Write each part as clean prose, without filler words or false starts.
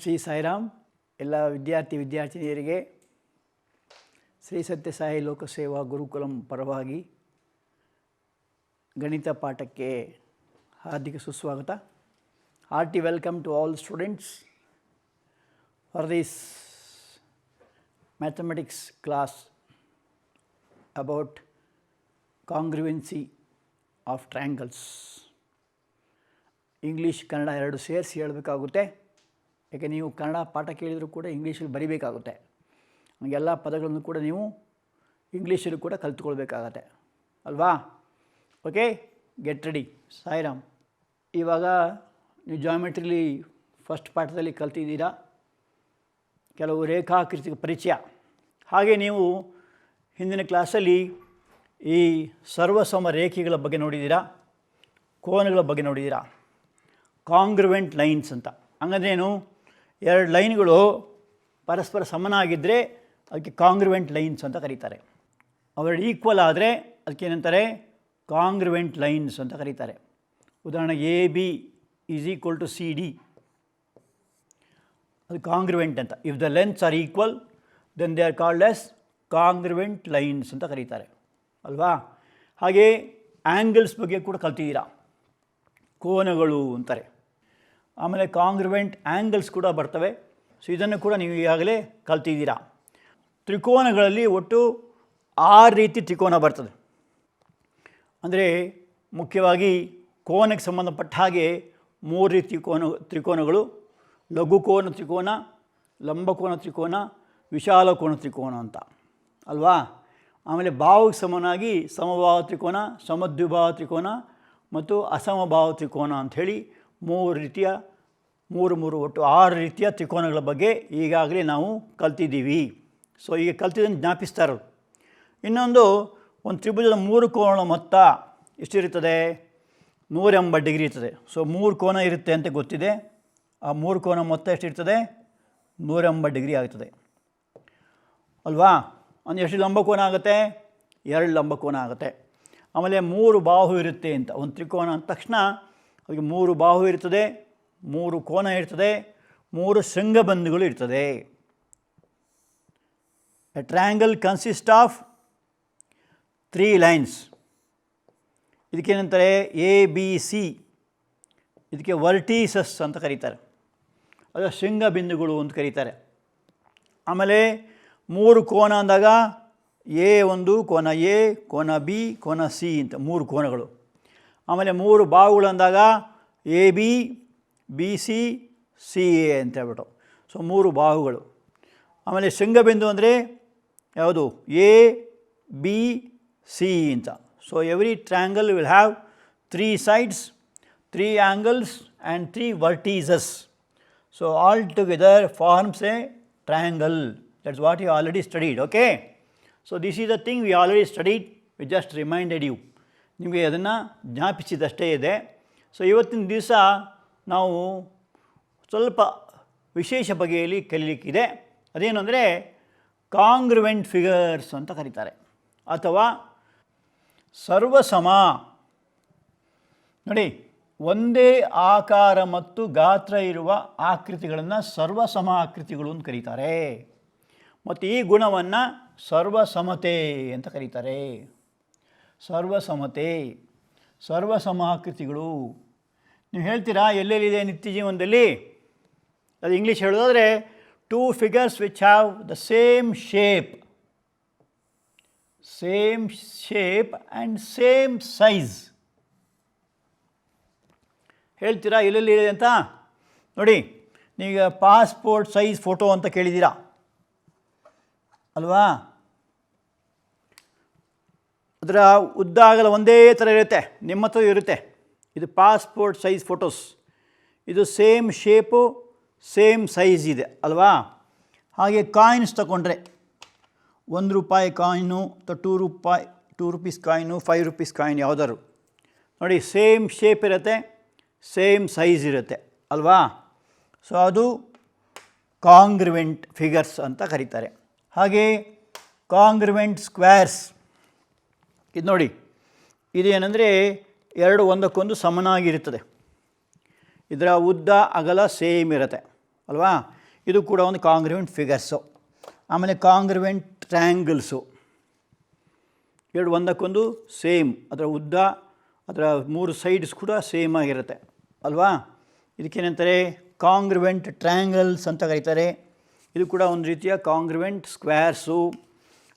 ಶ್ರೀ ಸಾಯಿರಾಮ್. ಎಲ್ಲ ವಿದ್ಯಾರ್ಥಿನಿಯರಿಗೆ ಶ್ರೀ ಸತ್ಯಸಾಯಿ ಲೋಕಸೇವಾ ಗುರುಕುಲಂ ಪರವಾಗಿ ಗಣಿತ ಪಾಠಕ್ಕೆ ಹಾರ್ದಿಕ ಸುಸ್ವಾಗತ. Hearty welcome to all students for this mathematics class about congruency of triangles. English Kannada ಎರಡು ಸೇರಿಸಿ ಹೇಳಬೇಕಾಗುತ್ತೆ. ಯಾಕೆ ನೀವು ಕನ್ನಡ ಪಾಠ ಕೇಳಿದರೂ ಕೂಡ ಇಂಗ್ಲೀಷಲ್ಲಿ ಬರಿಬೇಕಾಗುತ್ತೆ. ಎಲ್ಲ ಪದಗಳನ್ನು ಕೂಡ ನೀವು ಇಂಗ್ಲೀಷಲ್ಲೂ ಕೂಡ ಕಲಿತ್ಕೊಳ್ಬೇಕಾಗತ್ತೆ ಅಲ್ವಾ? Okay, get ready. ಸಾಯಿರಾಮ್. ಇವಾಗ ನೀವು ಜಾಮೆಟ್ರಿಲಿ ಫಸ್ಟ್ ಪಾಠದಲ್ಲಿ ಕಲ್ತಿದ್ದೀರಾ ಕೆಲವು ರೇಖಾಕೃತಿ ಪರಿಚಯ. ಹಾಗೆ ನೀವು ಹಿಂದಿನ ಕ್ಲಾಸಲ್ಲಿ ಈ ಸರ್ವಸಮ ರೇಖೆಗಳ ಬಗ್ಗೆ ನೋಡಿದ್ದೀರಾ, ಕೋನಗಳ ಬಗ್ಗೆ ನೋಡಿದ್ದೀರಾ. ಕಾಂಗ್ರುವೆಂಟ್ ಲೈನ್ಸ್ ಅಂತ ಹಂಗಂದ್ರೆ ಏನು? ಎರಡು ಲೈನ್ಗಳು ಪರಸ್ಪರ ಸಮನಾಗಿದ್ದರೆ ಅದಕ್ಕೆ ಕಾಂಗ್ರುವೆಂಟ್ ಲೈನ್ಸ್ ಅಂತ ಕರೀತಾರೆ. ಅವೆರಡು ಈಕ್ವಲ್ ಆದರೆ ಅದಕ್ಕೇನಂತಾರೆ? ಕಾಂಗ್ರುವೆಂಟ್ ಲೈನ್ಸ್ ಅಂತ ಕರೀತಾರೆ. ಉದಾಹರಣೆಗೆ A B is equal to C D, ಅದು ಕಾಂಗ್ರುವೆಂಟ್ ಅಂತ. If the lengths are equal then they are called as congruent lines ಅಂತ ಕರೀತಾರೆ ಅಲ್ವಾ? ಹಾಗೆ ಆ್ಯಂಗಲ್ಸ್ ಬಗ್ಗೆ ಕೂಡ ಕಲ್ತಿದ್ದೀರಾ, ಕೋನಗಳು ಅಂತಾರೆ. ಆಮೇಲೆ ಕಾಂಗ್ರುವೆಂಟ್ ಆ್ಯಂಗಲ್ಸ್ ಕೂಡ ಬರ್ತವೆ. ಸೊ ಇದನ್ನು ಕೂಡ ನೀವು ಈಗಾಗಲೇ ಕಲ್ತಿದ್ದೀರಾ. ತ್ರಿಕೋನಗಳಲ್ಲಿ ಒಟ್ಟು 6 ರೀತಿ ತ್ರಿಕೋನ ಬರ್ತದೆ. ಅಂದರೆ ಮುಖ್ಯವಾಗಿ ಕೋನಕ್ಕೆ ಸಂಬಂಧಪಟ್ಟ ಹಾಗೆ 3 ರೀತಿ ತ್ರಿಕೋನಗಳು: ಲಘುಕೋನ ತ್ರಿಕೋನ, ಲಂಬಕೋನ ತ್ರಿಕೋನ, ವಿಶಾಲ ಕೋನ ತ್ರಿಕೋನ ಅಂತ ಅಲ್ವಾ? ಆಮೇಲೆ ಬಾಹುಗೆ ಸಮನಾಗಿ ಸಮಬಾಹು ತ್ರಿಕೋನ, ಸಮದ್ವಿಬಾಹು ತ್ರಿಕೋನ ಮತ್ತು ಅಸಮಬಾಹು ತ್ರಿಕೋನ ಅಂಥೇಳಿ 3 ರೀತಿಯ ಒಟ್ಟು 6 ರೀತಿಯ ತ್ರಿಕೋನಗಳ ಬಗ್ಗೆ ಈಗಾಗಲೇ ನಾವು ಕಲ್ತಿದ್ದೀವಿ. ಸೊ ಈಗ ಕಲ್ತಿದ್ದನ್ನು ಜ್ಞಾಪಿಸ್ತಾ ಇರೋದು. ಇನ್ನೊಂದು, ಒಂದು ತ್ರಿಭುಜದ 3 ಕೋನಗಳ ಮೊತ್ತ ಎಷ್ಟಿರುತ್ತದೆ? 180 ಡಿಗ್ರಿ ಇರ್ತದೆ. ಸೊ 3 ಕೋನ ಇರುತ್ತೆ ಅಂತ ಗೊತ್ತಿದೆ. ಆ 3 ಕೋನ ಮೊತ್ತ ಎಷ್ಟಿರ್ತದೆ? 180 ಡಿಗ್ರಿ ಆಗುತ್ತದೆ ಅಲ್ವಾ? ಒಂದು ಎಷ್ಟು ಲಂಬಕೋನ ಆಗುತ್ತೆ? 2 ಲಂಬಕೋನ ಆಗುತ್ತೆ. ಆಮೇಲೆ 3 ಬಾಹು ಇರುತ್ತೆ ಅಂತ. ಒಂದು ತ್ರಿಕೋನ ಅಂದ ತಕ್ಷಣ ಅದಕ್ಕೆ 3 ಬಾಹು ಇರ್ತದೆ, 3 ಕೋನ ಇರ್ತದೆ, 3 ಶೃಂಗಬಂಧುಗಳು ಇರ್ತದೆ. A triangle consist of 3 lines. ಇದಕ್ಕೇನಂತಾರೆ? A B C. ಇದಕ್ಕೆ ವರ್ಟೀಸಸ್ ಅಂತ ಕರೀತಾರೆ, ಅದು ಶೃಂಗಬಿಂದುಗಳು ಅಂತ ಕರೀತಾರೆ. ಆಮೇಲೆ 3 ಕೋನ ಅಂದಾಗ ಎ ಒಂದು ಕೋನ, ಎ ಕೋನ ಬಿ ಕೋನ ಸಿ ಅಂತ 3 ಕೋನಗಳು. ಆಮೇಲೆ 3 ಬಾಹುಗಳು ಅಂದಾಗ A B, B C, C A ಅಂತ ಹೇಳ್ಬಿಟ್ಟು. ಸೊ 3 ಬಾಹುಗಳು. ಆಮೇಲೆ ಶೃಂಗಬಿಂದು ಅಂದರೆ ಯಾವುದು? ಎ ಬಿ ಸಿ ಅಂತ. So every triangle will have 3 sides, 3 angles and 3 vertices. So all together forms a triangle. That's what you already studied. Okay? So this is the thing we already studied. We just reminded you. ನಿಮಗೆ ಅದನ್ನು ಜ್ಞಾಪಿಸಿದಷ್ಟೇ ಇದೆ. So ಇವತ್ತಿನ ದಿವಸ ನಾವು ಸ್ವಲ್ಪ ವಿಶೇಷ ಬಗೆಯಲ್ಲಿ ಕಲೀಲಿಕ್ಕಿದೆ. ಅದೇನು ಅಂದರೆ ಕಾಂಗ್ರುವೆಂಟ್ ಫಿಗರ್ಸ್ ಅಂತ ಕರೀತಾರೆ, ಅಥವಾ ಸರ್ವಸಮ. ನೋಡಿ, ಒಂದೇ ಆಕಾರ ಮತ್ತು ಗಾತ್ರ ಇರುವ ಆಕೃತಿಗಳನ್ನು ಸರ್ವಸಮ ಆಕೃತಿಗಳು ಅಂತ ಕರೀತಾರೆ. ಮತ್ತು ಈ ಗುಣವನ್ನು ಸರ್ವಸಮತೆ ಅಂತ ಕರೀತಾರೆ. ಸರ್ವಸಮತೆ, ಸರ್ವಸಮ ಆಕೃತಿಗಳು. ನೀವು ಹೇಳ್ತೀರಾ ಎಲ್ಲೆಲ್ಲಿದೆ ನಿತ್ಯ ಜೀವನದಲ್ಲಿ? ಅದು ಇಂಗ್ಲೀಷ್ ಹೇಳೋದಾದರೆ 2 figures which have the same shape and same size. ಹೇಳ್ತೀರಾ ಎಲ್ಲೆಲ್ಲಿದೆ ಅಂತ? ನೋಡಿ, ನೀವೀಗ ಪಾಸ್ಪೋರ್ಟ್ ಸೈಜ್ ಫೋಟೋ ಅಂತ ಕೇಳಿದ್ದೀರಾ ಅಲ್ವಾ? ಅದರ ಉದ್ದ ಅಗಲ ಒಂದೇ ಥರ ಇರುತ್ತೆ, ನಿಮ್ಮ ಹತ್ರ ಇರುತ್ತೆ. ಇದು ಪಾಸ್ಪೋರ್ಟ್ ಸೈಜ್ ಫೋಟೋಸ್. ಇದು ಸೇಮ್ ಶೇಪು, ಸೇಮ್ ಸೈಜ್ ಇದೆ ಅಲ್ವಾ? ಹಾಗೆ ಕಾಯಿನ್ಸ್ ತಗೊಂಡ್ರೆ, 1 ರೂಪಾಯಿ ಕಾಯಿನು ಅಥವಾ 2 rupees ಕಾಯಿನು, 5 rupees ಕಾಯಿನ್ ಯಾವುದಾದ್ರು ನೋಡಿ, ಸೇಮ್ ಶೇಪ್ ಇರುತ್ತೆ, ಸೇಮ್ ಸೈಜ್ ಇರುತ್ತೆ ಅಲ್ವಾ? ಸೊ ಅದು ಕಾಂಗ್ರುವೆಂಟ್ ಫಿಗರ್ಸ್ ಅಂತ ಕರೀತಾರೆ. ಹಾಗೆ ಕಾಂಗ್ರುವೆಂಟ್ ಸ್ಕ್ವೇರ್ಸ್. ಇದು ನೋಡಿ, ಇದೇನೆಂದರೆ 2 ಒಂದಕ್ಕೊಂದು ಸಮನಾಗಿರುತ್ತದೆ. ಇದರ ಉದ್ದ ಅಗಲ ಸೇಮ್ ಇರುತ್ತೆ ಅಲ್ವಾ. ಇದು ಕೂಡ ಒಂದು ಕಾಂಗ್ರಿವೆಂಟ್ ಫಿಗರ್ಸು. ಆಮೇಲೆ ಕಾಂಗ್ರಿವೆಂಟ್ ಟ್ರಯಾಂಗಲ್ಸು, ಎರಡು ಒಂದಕ್ಕೊಂದು ಸೇಮ್, ಅದರ ಉದ್ದ ಅದರ 3 ಸೈಡ್ಸ್ ಕೂಡ ಸೇಮ್ ಆಗಿರುತ್ತೆ ಅಲ್ವಾ. ಇದಕ್ಕೇನಂತಾರೆ ಕಾಂಗ್ರಿವೆಂಟ್ ಟ್ರಯಾಂಗಲ್ಸ್ ಅಂತ ಕರೀತಾರೆ. ಇದು ಕೂಡ ಒಂದು ರೀತಿಯ ಕಾಂಗ್ರಿವೆಂಟ್ ಸ್ಕ್ವೇರ್ಸು,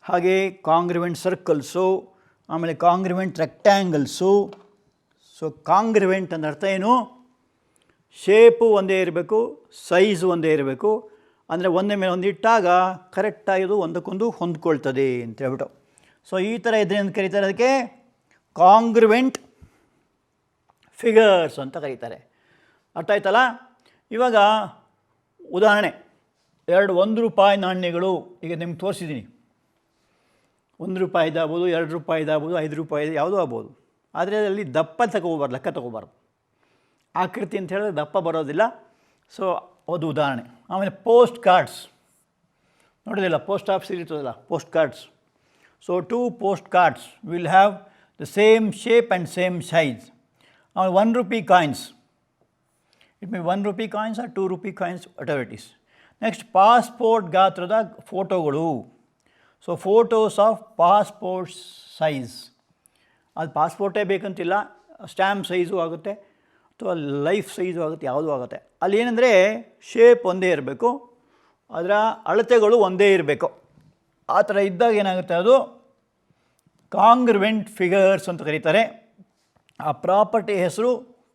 ಹಾಗೆ ಕಾಂಗ್ರಿವೆಂಟ್ ಸರ್ಕಲ್ಸು, ಆಮೇಲೆ ಕಾಂಗ್ರಿವೆಂಟ್ ರೆಕ್ಟ್ಯಾಂಗಲ್ಸು. ಸೊ ಕಾಂಗ್ರಿವೆಂಟ್ ಅಂದ್ರೆ ಅರ್ಥ ಏನು? ಶೇಪು ಒಂದೇ ಇರಬೇಕು, ಸೈಜು ಒಂದೇ ಇರಬೇಕು, ಅಂದರೆ ಒಂದೇ ಮೇಲೆ ಒಂದು ಇಟ್ಟಾಗ ಕರೆಕ್ಟಾಗಿ ಇದು ಒಂದಕ್ಕೊಂದು ಹೊಂದ್ಕೊಳ್ತದೆ ಅಂತ ಹೇಳ್ಬಿಟ್ಟು. ಸೊ ಈ ಥರ ಇದ್ರೆ ಅಂತ ಕರೀತಾರೆ, ಅದಕ್ಕೆ ಕಾಂಗ್ರಿವೆಂಟ್ ಫಿಗರ್ಸ್ ಅಂತ ಕರೀತಾರೆ. ಅರ್ಥ ಆಯ್ತಲ್ಲ. ಇವಾಗ ಉದಾಹರಣೆ, 2 1 ರೂಪಾಯಿ ನಾಣ್ಯಗಳು ಈಗ ನಿಮ್ಗೆ ತೋರಿಸಿದ್ದೀನಿ. 1 ರೂಪಾಯಿದಾಗ್ಬೋದು, 2 ರೂಪಾಯಿದಾಗ್ಬೋದು, 5 ರೂಪಾಯಿ ಯಾವುದೂ ಆಗ್ಬೋದು. ಆದರೆ ಅದರಲ್ಲಿ ದಪ್ಪ ತಗೋಬಾರ್ದು, ಲೆಕ್ಕ ತಗೋಬಾರ್ದು. ಆಕೃತಿ ಅಂತ ಹೇಳಿದ್ರೆ ದಪ್ಪ ಬರೋದಿಲ್ಲ. ಸೊ ಅದು ಉದಾಹರಣೆ. ಆಮೇಲೆ ಪೋಸ್ಟ್ ಕಾರ್ಡ್ಸ್ ನೋಡೋದಿಲ್ಲ, ಪೋಸ್ಟ್ ಆಫೀಸ್ ಇರ್ತದಲ್ಲ post cards. So 2 post cards will have the same shape and same size. ಆಮೇಲೆ 1 rupee coins, it may 1 rupee coins or 2 rupee coins, whatever it is. Next passport ಗಾತ್ರದ ಫೋಟೋಗಳು. So photos of passport size, ಅದು ಪಾಸ್ಪೋರ್ಟೇ ಬೇಕಂತಿಲ್ಲ, stamp size ಆಗುತ್ತೆ ಅಥವಾ life size ಆಗುತ್ತೆ, ಯಾವುದೂ ಆಗುತ್ತೆ. ಅಲ್ಲಿ ಏನಂದರೆ ಶೇಪ್ ಒಂದೇ ಇರಬೇಕು, ಅದರ ಅಳತೆಗಳು ಒಂದೇ ಇರಬೇಕು. ಆ ಥರ ಇದ್ದಾಗ ಏನಾಗುತ್ತೆ, ಅದು ಕಾಂಗ್ರಿವೆಂಟ್ ಫಿಗರ್ಸ್ ಅಂತ ಕರೀತಾರೆ. ಆ ಪ್ರಾಪರ್ಟಿ ಹೆಸರು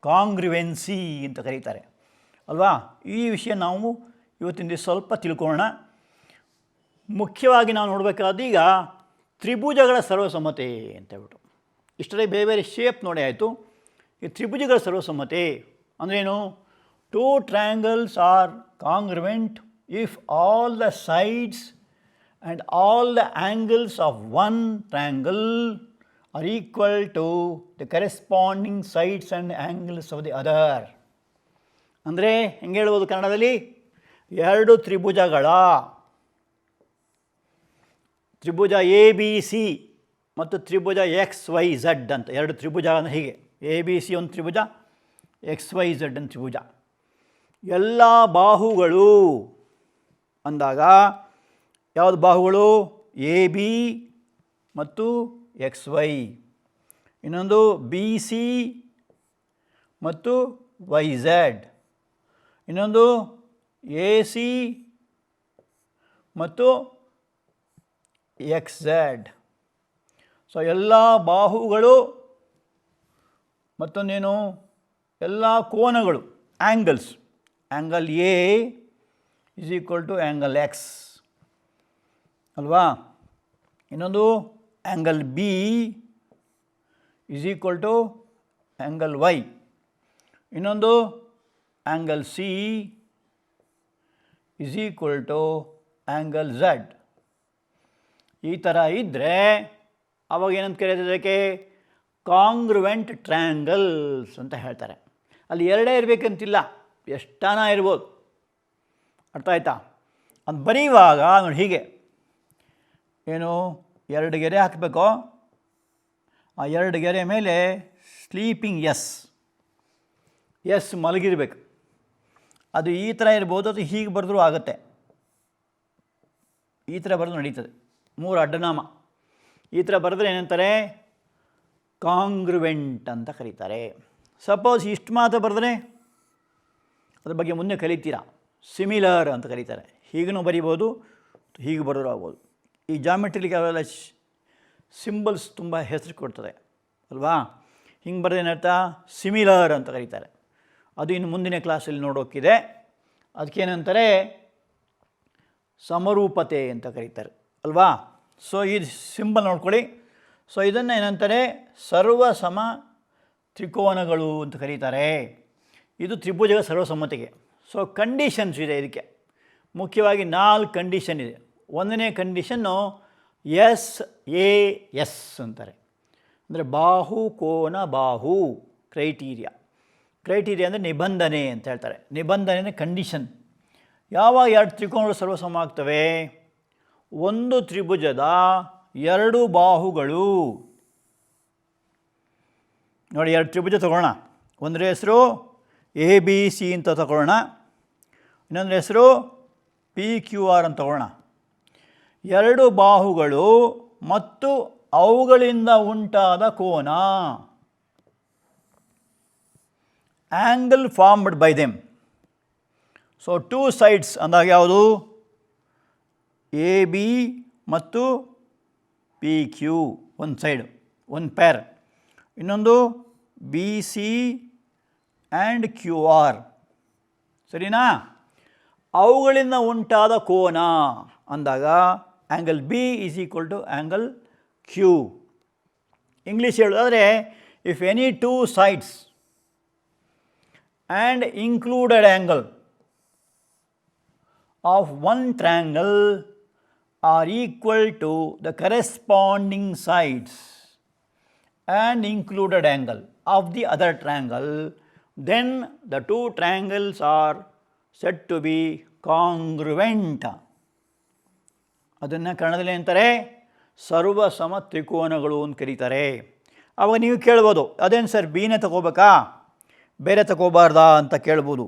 ಕಾಂಗ್ರಿವೆನ್ಸಿ ಅಂತ ಕರೀತಾರೆ ಅಲ್ವಾ. ಈ ವಿಷಯ ನಾವು ಇವತ್ತಿನ ದಿವಸ ಸ್ವಲ್ಪ ತಿಳ್ಕೊಳ್ಳೋಣ. ಮುಖ್ಯವಾಗಿ ನಾವು ನೋಡಬೇಕಾದ ಈಗ ತ್ರಿಭುಜಗಳ ಸರ್ವಸಮ್ಮತೆ ಅಂತ ಹೇಳ್ಬಿಟ್ಟು. ಇಷ್ಟರೇ ಬೇರೆ ಬೇರೆ ಶೇಪ್ ನೋಡಿ ಆಯಿತು. ಈ ತ್ರಿಭುಜಗಳ ಸರ್ವಸಮ್ಮತೆ ಅಂದ್ರೇನು? 2 triangles are congruent if all the sides and all the angles of one triangle are equal to the corresponding sides and angles of the other. ಅಂದರೆ ಹೆಂಗೆ ಹೇಳ್ಬೋದು ಕನ್ನಡದಲ್ಲಿ? 2 ತ್ರಿಭುಜಗಳ, ತ್ರಿಭುಜ ಎ ಬಿ ಸಿ ಮತ್ತು ತ್ರಿಭುಜ XYZ ಅಂತ 2 ತ್ರಿಭುಜ ಅಂದರೆ ಹೀಗೆ, ಎ ಬಿ ಸಿ ಒಂದು ತ್ರಿಭುಜ, XYZ ಒಂದು ತ್ರಿಭುಜ. ಎಲ್ಲ ಬಾಹುಗಳು ಅಂದಾಗ ಯಾವುದು ಬಾಹುಗಳು? ಎ ಬಿ ಮತ್ತು XY, ಇನ್ನೊಂದು ಬಿ ಸಿ ಮತ್ತು YZ, ಇನ್ನೊಂದು ಎ ಸಿ ಮತ್ತು XZ. ಸೊ ಎಲ್ಲ ಬಾಹುಗಳು ಮತ್ತೊಂದೇನು? ಎಲ್ಲ ಕೋನಗಳು, angles. Angle A is equal to angle X ಅಲ್ವಾ. ಇನ್ನೊಂದು angle B is equal to angle Y. ಇನ್ನೊಂದು angle C is equal to angle Z. ಈ ಥರ ಇದ್ದರೆ ಅವಾಗ ಏನಂತ ಕರೆಯೋದಕ್ಕೆ? ಕಾಂಗ್ರುವೆಂಟ್ ಟ್ರಯಾಂಗಲ್ಸ್ ಅಂತ ಹೇಳ್ತಾರೆ. ಅಲ್ಲಿ 2 ಇರಬೇಕಂತಿಲ್ಲ, ಎಷ್ಟಾನ ಇರ್ಬೋದು. ಅರ್ಥ ಆಯ್ತಾ? ಅದು ಬರೆಯುವಾಗ ನೋಡಿ ಹೀಗೆ, ಏನು 2 ಗೆರೆ ಹಾಕಬೇಕು. ಆ 2 ಗೆರೆ ಮೇಲೆ ಸ್ಲೀಪಿಂಗ್ ಎಸ್ ಮಲಗಿರಬೇಕು. ಅದು ಈ ಥರ ಇರ್ಬೋದು, ಅದು ಹೀಗೆ ಬರೆದ್ರೂ ಆಗುತ್ತೆ. ಈ ಥರ ಬರೆದು ನಡೀತದೆ. 3 ಅಡ್ಡನಾಮ ಈ ಥರ ಬರೆದ್ರೆ ಏನಂತಾರೆ? ಕಾಂಗ್ರುವೆಂಟ್ ಅಂತ ಕರೀತಾರೆ. ಸಪೋಸ್ ಇಷ್ಟು ಮಾತ್ರ ಬರೆದ್ರೆ ಅದ್ರ ಬಗ್ಗೆ ಮುಂದೆ ಕಲಿತೀರಾ. ಸಿಮಿಲರ್ ಅಂತ ಕರೀತಾರೆ. ಹೀಗೂ ಬರೀಬೋದು, ಹೀಗೆ ಬರೆದ್ರೂ ಆಗ್ಬೋದು. ಈ ಜಾಮೆಟ್ರಿಲಿಗೆ ಅವೆಲ್ಲ ಸಿಂಬಲ್ಸ್ ತುಂಬ ಹೆಸರು ಕೊಡ್ತದೆ ಅಲ್ವಾ. ಹಿಂಗೆ ಬರೆದು ಏನರ್ಥ? ಸಿಮಿಲರ್ ಅಂತ ಕರೀತಾರೆ. ಅದು ಇನ್ನು ಮುಂದಿನ ಕ್ಲಾಸಲ್ಲಿ ನೋಡೋಕ್ಕಿದೆ. ಅದಕ್ಕೇನಂತಾರೆ? ಸಮರೂಪತೆ ಅಂತ ಕರೀತಾರೆ ಅಲ್ವಾ. ಸೊ ಈ ಸಿಂಬಲ್ ನೋಡ್ಕೊಳ್ಳಿ. ಸೊ ಇದನ್ನು ಏನಂತಾರೆ? ಸರ್ವಸಮ ತ್ರಿಕೋನಗಳು ಅಂತ ಕರೀತಾರೆ. ಇದು ತ್ರಿಭುಜಗಳ ಸರ್ವಸಮ್ಮತೆಗೆ. ಸೊ ಕಂಡೀಷನ್ಸ್ ಇದೆ ಇದಕ್ಕೆ. ಮುಖ್ಯವಾಗಿ 4 ಕಂಡೀಷನ್ ಇದೆ. 1ನೇ ಕಂಡೀಷನ್ನು SAS ಅಂತಾರೆ. ಅಂದರೆ ಬಾಹು ಕೋನ ಬಾಹು ಕ್ರೈಟೀರಿಯಾ. ಕ್ರೈಟೀರಿಯಾ ಅಂದರೆ ನಿಬಂಧನೆ ಅಂತ ಹೇಳ್ತಾರೆ. ನಿಬಂಧನೆ ಕಂಡೀಷನ್. ಯಾವಾಗ 2 ತ್ರಿಕೋನಗಳು ಸರ್ವಸಮ ಆಗ್ತವೆ? ಒಂದು ತ್ರಿಭುಜದ 2 ಬಾಹುಗಳು ನೋಡಿ. 2 ತ್ರಿಭುಜ ತಗೊಳ್ಳೋಣ. ಒಂದರ ಹೆಸರು ಎ ಬಿ ಸಿ ಅಂತ ತಗೊಳ್ಳೋಣ. ಇನ್ನೊಂದು ಹೆಸರು ಪಿ ಕ್ಯೂ ಆರ್ ಅಂತ ತಗೊಳ್ಳೋಣ. ಎರಡು ಬಾಹುಗಳು ಮತ್ತು ಅವುಗಳಿಂದ ಉಂಟಾದ ಕೋನ, angle formed by them. So two sides ಅಂದಾಗ ಯಾವುದು? ಎ ಬಿ ಮತ್ತು ಪಿ ಕ್ಯೂ ಒಂದು ಸೈಡು, ಒಂದು ಪೇರ್. ಇನ್ನೊಂದು B C and Q R. ಸರಿನಾ? ಅವುಗಳಿಂದ ಉಂಟಾದ ಕೋನ ಅಂದಾಗ angle B is equal to angle Q. English ಹೇಳೋದಾದರೆ if any two sides and included angle of one triangle are equal to the corresponding sides and included angle of the other triangle, then the two triangles are said to be congruent. ಅದನ್ನು ಕನ್ನಡದಲ್ಲಿ ಅಂತಾರೆ ಸರ್ವಸಮ ತ್ರಿಕೋನಗಳು ಅಂತ ಕರೀತಾರೆ. ಆವಾಗ ನೀವು ಕೇಳ್ಬೋದು, ಅದೇನು sir ಬಿನೇ ತಗೋಬೇಕಾ, ಬೇರೆ ತಗೋಬಾರ್ದಾ ಅಂತ ಕೇಳ್ಬೋದು.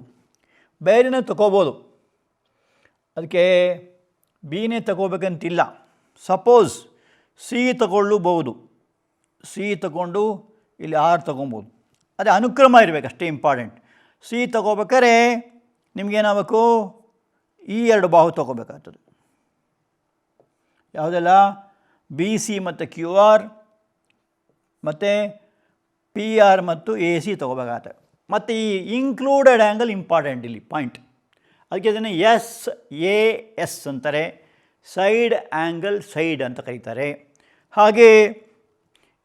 ಬೇರೆನೇ ತಗೋಬೋದು, ಅದಕ್ಕೆ ಬಿನೇ ತಗೋಬೇಕಂತಿಲ್ಲ. ಸಪೋಸ್ ಸಿ ತಗೊಳ್ಳಬಹುದು, ಸಿ ತಗೊಂಡು ಇಲ್ಲಿ ಆರ್ ತಗೊಬೋದು. ಅದೇ ಅನುಕ್ರಮ ಇರಬೇಕು, ಅಷ್ಟೇ ಇಂಪಾರ್ಟೆಂಟ್. ಸಿ ತಗೋಬೇಕಾದ್ರೆ ನಿಮಗೇನಾಗಬೇಕು? ಈ ಎರಡು ಬಾಹು ತಗೋಬೇಕಾಗ್ತದೆ. ಯಾವುದೆಲ್ಲ? ಬಿ ಸಿ ಮತ್ತು ಕ್ಯೂ ಆರ್ ಮತ್ತು ಪಿ ಆರ್ ಮತ್ತು ಎ ಸಿ ತಗೋಬೇಕಾಗ್ತದೆ. ಮತ್ತು ಈ ಇನ್ಕ್ಲೂಡೆಡ್ ಆ್ಯಂಗಲ್ ಇಂಪಾರ್ಟೆಂಟ್ ಇಲ್ಲಿ ಪಾಯಿಂಟ್. ಅದಕ್ಕೆ ಇದನ್ನು ಎಸ್ ಎ ಎಸ್ ಅಂತಾರೆ, ಸೈಡ್ ಆ್ಯಂಗಲ್ ಸೈಡ್ ಅಂತ ಕರೀತಾರೆ. ಹಾಗೆ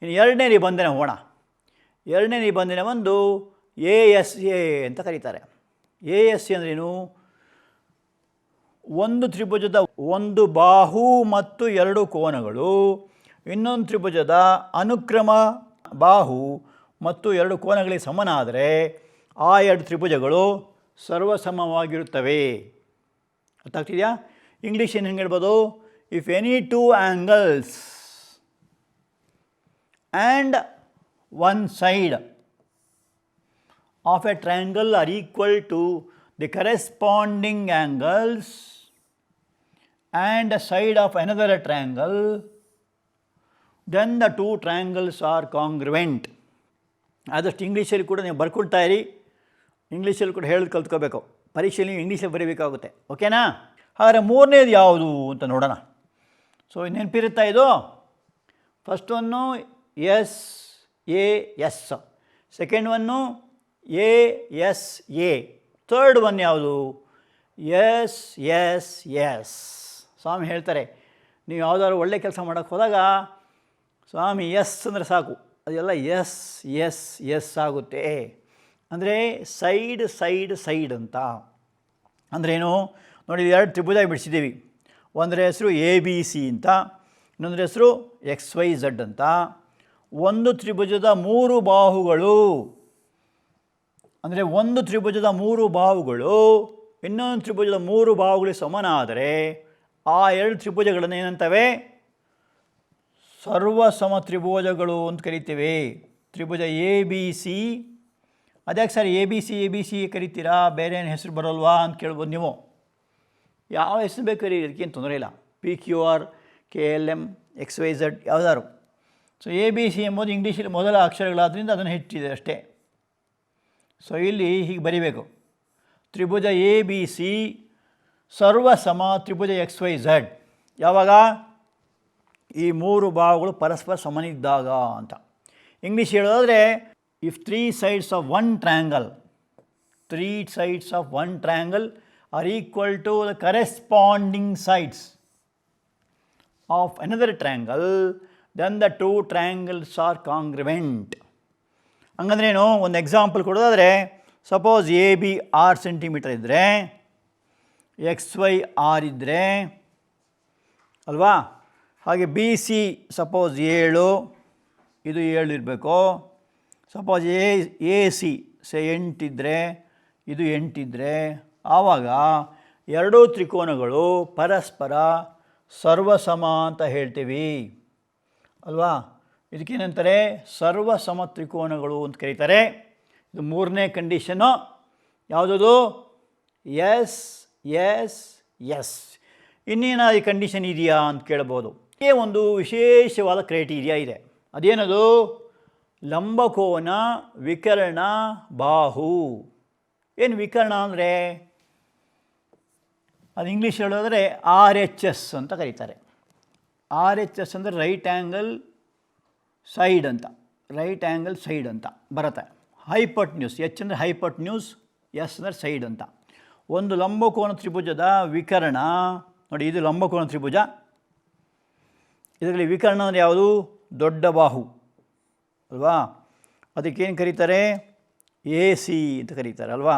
ಇನ್ನು ಎರಡನೇ ನಿಬಂಧನೆ ಹೋಗೋಣ. ಎರಡನೇ ನಿಬಂಧನೆ ಒಂದು ಎ ಎಸ್ ಎ ಅಂತ ಕರೀತಾರೆ. ಎ ಎಸ್ ಎ ಅಂದ್ರೇನು? ಒಂದು ತ್ರಿಭುಜದ ಒಂದು ಬಾಹು ಮತ್ತು ಎರಡು ಕೋನಗಳು ಇನ್ನೊಂದು ತ್ರಿಭುಜದ ಅನುಕ್ರಮ ಬಾಹು ಮತ್ತು ಎರಡು ಕೋನಗಳಿಗೆ ಸಮನಾದರೆ ಆ ಎರಡು ತ್ರಿಭುಜಗಳು ಸರ್ವಸಮವಾಗಿರುತ್ತವೆ. ಅರ್ಥಾಗ್ತಿದೆಯಾ? ಇಂಗ್ಲೀಷ್ ಏನು ಹೆಂಗೆ ಹೇಳ್ಬೋದು? If any two angles and one side of a triangle are equal to the corresponding angles and the side of another triangle, then the two triangles are congruent. ಆದಷ್ಟು ಇಂಗ್ಲೀಷಲ್ಲಿ ಕೂಡ ನೀವು ಬರ್ಕೊಳ್ತಾ ಇರಿ. ಇಂಗ್ಲೀಷಲ್ಲಿ ಕೂಡ ಹೇಳೋದು ಕಲ್ತ್ಕೋಬೇಕು. ಪರೀಕ್ಷೆಯಲ್ಲಿ ನೀವು ಇಂಗ್ಲೀಷಲ್ಲಿ ಬರೀಬೇಕಾಗುತ್ತೆ. ಓಕೆನಾ? ಹಾಗಾದರೆ ಮೂರನೇದು ಯಾವುದು ಅಂತ ನೋಡೋಣ. ಸೊ ನೆನಪಿರುತ್ತಾ ಇದು? First one S A S, second one A S A, third one ಯಾವುದು? S S S. ಸ್ವಾಮಿ ಹೇಳ್ತಾರೆ, ನೀವು ಯಾವುದಾದ್ರು ಒಳ್ಳೆ ಕೆಲಸ ಮಾಡೋಕ್ಕೆ ಹೋದಾಗ ಸ್ವಾಮಿ ಎಸ್ ಅಂದರೆ ಸಾಕು, ಅದೆಲ್ಲ ಎಸ್ ಎಸ್ ಎಸ್ ಆಗುತ್ತೆ. ಅಂದರೆ ಸೈಡ್ ಸೈಡ್ ಸೈಡ್ ಅಂತ. ಅಂದ್ರೇನು ನೋಡಿ, ಎರಡು ತ್ರಿಭುಜ ಬಿಡಿಸಿದ್ದೀವಿ. ಒಂದರ ಹೆಸರು ಎ ಬಿ ಸಿ ಅಂತ, ಇನ್ನೊಂದರ ಹೆಸರು ಎಕ್ಸ್ ವೈ ಝಡ್ ಅಂತ. ಒಂದು ತ್ರಿಭುಜದ ಮೂರು ಬಾಹುಗಳು, ಅಂದರೆ ಒಂದು ತ್ರಿಭುಜದ ಮೂರು ಬಾಹುಗಳು ಇನ್ನೊಂದು ತ್ರಿಭುಜದ ಮೂರು ಬಾಹುಗಳಿಗೆ ಸಮನಾದರೆ ಆ ಎರಡು ತ್ರಿಭುಜಗಳನ್ನು ಏನಂತವೆ? ಸರ್ವಸಮ ತ್ರಿಭುಜಗಳು ಅಂತ ಕರಿತೀವಿ. ತ್ರಿಭುಜ ಎ ಬಿ ಸಿ. ಅದ್ಯಾಕೆ ಸರ್ ಎ ಬಿ ಸಿ ಕರಿತೀರಾ, ಬೇರೆ ಏನು ಹೆಸರು ಬರೋಲ್ವಾ ಅಂತ ಕೇಳ್ಬೋದು ನೀವು. ಯಾವ ಹೆಸರು ಬೇಕು ಕರೀ, ಅದಕ್ಕೇನು ತೊಂದರೆ ಇಲ್ಲ. P Q R, K L M, X Y Z ಯಾವುದಾದ್ರು. ಸೊ ಎ ಬಿ ಸಿ ಎಂಬುದು ಇಂಗ್ಲೀಷಲ್ಲಿ ಮೊದಲ ಅಕ್ಷರಗಳಾದ್ದರಿಂದ ಅದನ್ನು ಹೆಚ್ಚಿದೆ ಅಷ್ಟೇ. ಸೊ ಇಲ್ಲಿ ಹೀಗೆ ಬರೀಬೇಕು, ತ್ರಿಭುಜ ಎ ಬಿ ಸಿ ಸರ್ವಸಮ ತ್ರಿಭುಜ ಎಕ್ಸ್ ವೈ ಝಡ್. ಯಾವಾಗ? ಈ ಮೂರು ಬಾಹುಗಳು ಪರಸ್ಪರ ಸಮನಿದ್ದಾಗ ಅಂತ. ಇಂಗ್ಲೀಷ್ ಹೇಳೋದಾದರೆ if three sides of one triangle are equal to the corresponding sides of another triangle, then the two triangles are congruent. ಹಂಗಂದ್ರೇನು? ಒಂದು ಎಕ್ಸಾಂಪಲ್ ಕೊಡೋದಾದರೆ, ಸಪೋಸ್ ಎ ಬಿ 6 ಸೆಂಟಿಮೀಟರ್ ಇದ್ದರೆ, ಎಕ್ಸ್ ವೈ ಆರ್ ಇದ್ದರೆ ಅಲ್ವಾ? ಹಾಗೆ ಬಿ ಸಿ ಸಪೋಸ್ 7, ಇದು 7 ಇರಬೇಕು. ಸಪೋಸ್ ಎ ಸಿ 8 ಇದ್ದರೆ, ಇದು 8 ಇದ್ದರೆ, ಆವಾಗ ಎರಡೂ ತ್ರಿಕೋನಗಳು ಪರಸ್ಪರ ಸರ್ವಸಮ ಅಂತ ಹೇಳ್ತೀವಿ ಅಲ್ವಾ? ಇದಕ್ಕೇನಂತಾರೆ? ಸರ್ವಸಮ ತ್ರಿಕೋನಗಳು ಅಂತ ಕರೀತಾರೆ. ಇದು ಮೂರನೇ ಕಂಡೀಷನ್ನು. ಯಾವುದದು? S S S. ಇನ್ನೇನಾದರೂ ಕಂಡೀಷನ್ ಇದೆಯಾ ಅಂತ ಕೇಳ್ಬೋದು. ಇದೇ ಒಂದು ವಿಶೇಷವಾದ ಕ್ರೈಟೀರಿಯಾ ಇದೆ. ಅದೇನದು? ಲಂಬಕೋನ, ವಿಕರ್ಣ, ಬಾಹು. ಏನು ವಿಕರ್ಣ ಅಂದರೆ? ಅದು ಇಂಗ್ಲೀಷ್ ಹೇಳೋದ್ರೆ RHS ಅಂತ ಕರೀತಾರೆ. RHS ಅಂದರೆ ರೈಟ್ ಆ್ಯಂಗಲ್ ಸೈಡ್ ಅಂತ, ರೈಟ್ ಆ್ಯಂಗಲ್ ಸೈಡ್ ಅಂತ ಬರುತ್ತೆ. ಹೈಪಟ್ನ್ಯೂಸ್, ಎಚ್ ಅಂದರೆ ಹೈಪಟ್ನ್ಯೂಸ್, ಎಸ್ ಅಂದರೆ ಸೈಡ್ ಅಂತ. ಒಂದು ಲಂಬಕೋನ ತ್ರಿಭುಜದ ವಿಕರ್ಣ ನೋಡಿ, ಇದು ಲಂಬಕೋನ ತ್ರಿಭುಜ. ಇದರಲ್ಲಿ ವಿಕರ್ಣ ಅಂದರೆ ಯಾವುದು? ದೊಡ್ಡ ಬಾಹು ಅಲ್ವಾ? ಅದಕ್ಕೇನು ಕರೀತಾರೆ? AC ಅಂತ ಕರೀತಾರೆ ಅಲ್ವಾ?